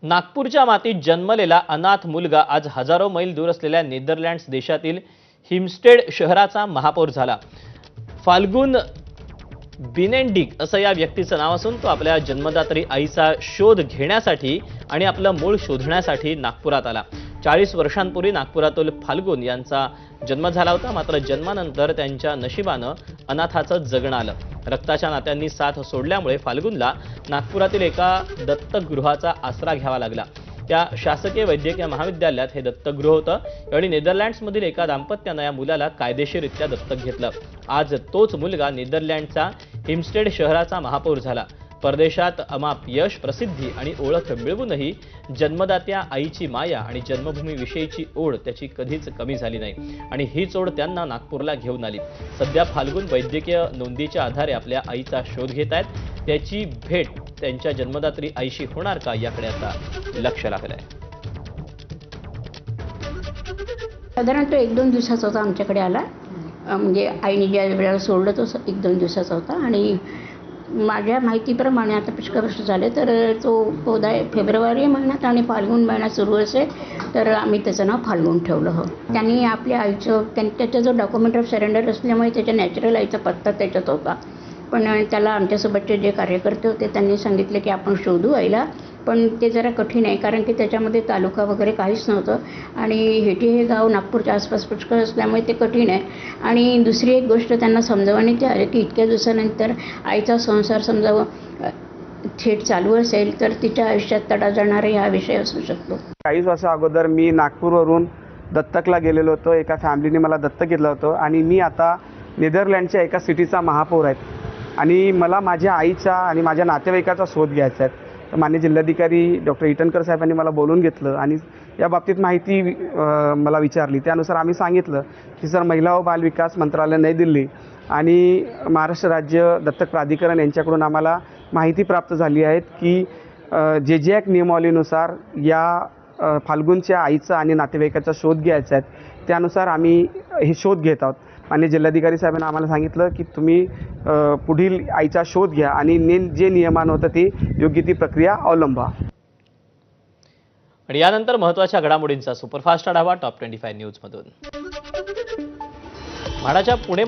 नागपूरच्या मातीत जन्मलेला अनाथ मुलगा आज हजारो मैल दूर असलेल्या नेदरलँड्स देशातील हिमस्टेड शहराचा महापौर झाला। फाल्गुन बिनेंडिक असं या व्यक्तीचं नाव असून तो आपल्या जन्मदात्री आईचा शोध घेण्यासाठी आणि आपलं मूळ शोधण्यासाठी नागपुरात आला। 40 वर्षांपूर्वी नागपुरातील फाल्गुन यांचा जन्म झाला होता, मात्र जन्मानंतर त्यांच्या नशिबानं अनाथाचं जगणं आलं। रक्ताच्या नात्यांनी साथ सोडल्यामुळे फाल्गुनला नागपुरातील एका दत्तगृहाचा आसरा घ्यावा लागला। त्या शासकीय वैद्यकीय महाविद्यालयात हे दत्तगृह होतं आणि नेदरलँड्समधील एका दाम्पत्यानं या मुलाला कायदेशीररित्या दत्तक घेतलं। आज तोच मुलगा नेदरलँडचा हिमस्टेड शहराचा महापौर झाला। परदेशात अमाप यश, प्रसिद्धी आणि ओळख मिळवूनही जन्मदात्या आईची माया आणि जन्मभूमीविषयीची ओढ त्याची कधीच कमी झाली नाही आणि हीच ओढ त्यांना नागपूरला घेऊन आली। सध्या फाल्गुन वैद्यकीय नोंदीच्या आधारे आपल्या आईचा शोध घेत आहेत। त्याची भेट त्यांच्या जन्मदात्री आईशी होणार का याकडे आता लक्ष लागलं आहे। साधारण तो 1-2 दिवसाचा होता, आमच्याकडे आला। म्हणजे आईने ज्या वेळेला सोडलं तो 1-2 दिवसाचा होता आणि माझ्या माहितीप्रमाणे आता पुष्कळ वर्ष झाले तर तो बहुधा फेब्रुवारी महिन्यात आणि फाल्गुन महिना सुरू असेल तर आम्ही त्याचं नाव फाल्गुन ठेवलं हो। त्यांनी आपल्या आईचं त्याचा जो डॉक्युमेंट ऑफ सरेंडर असल्यामुळे त्याच्या नॅचरल आईचा पत्ता त्याच्यात होता, पण त्याला आमच्यासोबतचे जे कार्यकर्ते होते त्यांनी सांगितले की आपण शोधू आईला, पण ते जरा कठीण आहे कारण की त्याच्यामध्ये तालुका वगैरे काहीच नव्हतं आणि हे गाव नागपूरच्या आसपास पुष्कळ असल्यामुळे ते कठीण आहे। आणि दुसरी एक गोष्ट त्यांना समजावण्यात आली की इतक्या दिवसानंतर आईचा संसार समजावं थेट चालू असेल तर तिच्या आयुष्यात तडा जाणारे हा विषय असू शकतो। 40 वर्षा अगोदर मी नागपूरवरून दत्तकला गेलेलो होतो। एका फॅमिलीने मला दत्तक घेतलं होतं आणि मी आता नेदरलँडच्या एका सिटीचा महापौर आहे आणि मला माझ्या आईचा आणि माझ्या नातेवाईकाचा शोध घ्यायचा आहे। तर माननीय जिल्हाधिकारी डॉक्टर इटनकर साहेबांनी मला बोलवून घेतलं आणि या बाबतीत माहिती मला विचारली। त्यानुसार आम्ही सांगितलं की सर, महिला व बाल विकास मंत्रालय नई दिल्ली आणि महाराष्ट्र राज्य दत्तक प्राधिकरण यांच्याकडून आम्हाला माहिती प्राप्त झाली आहे की जे ॲक्ट नियमावलीनुसार या फाल्गुनच्या आईचा आणि नातेवाईकाचा शोध घ्यायचा आहे, त्यानुसार आम्ही हे शोध घेत आहोत। माननीय जिल्हाधिकारी साहेबांनी आम्हाला सांगितलं की तुम्ही पुढील आईचा शोध घ्या आणि जे नियमान होतं ते योग्य ती प्रक्रिया अवलंबा। आणि यानंतर महत्त्वाच्या घडामोडींचा सुपरफास्ट आढावा टॉप 25 न्यूज मधून। म्हाडाच्या पुणे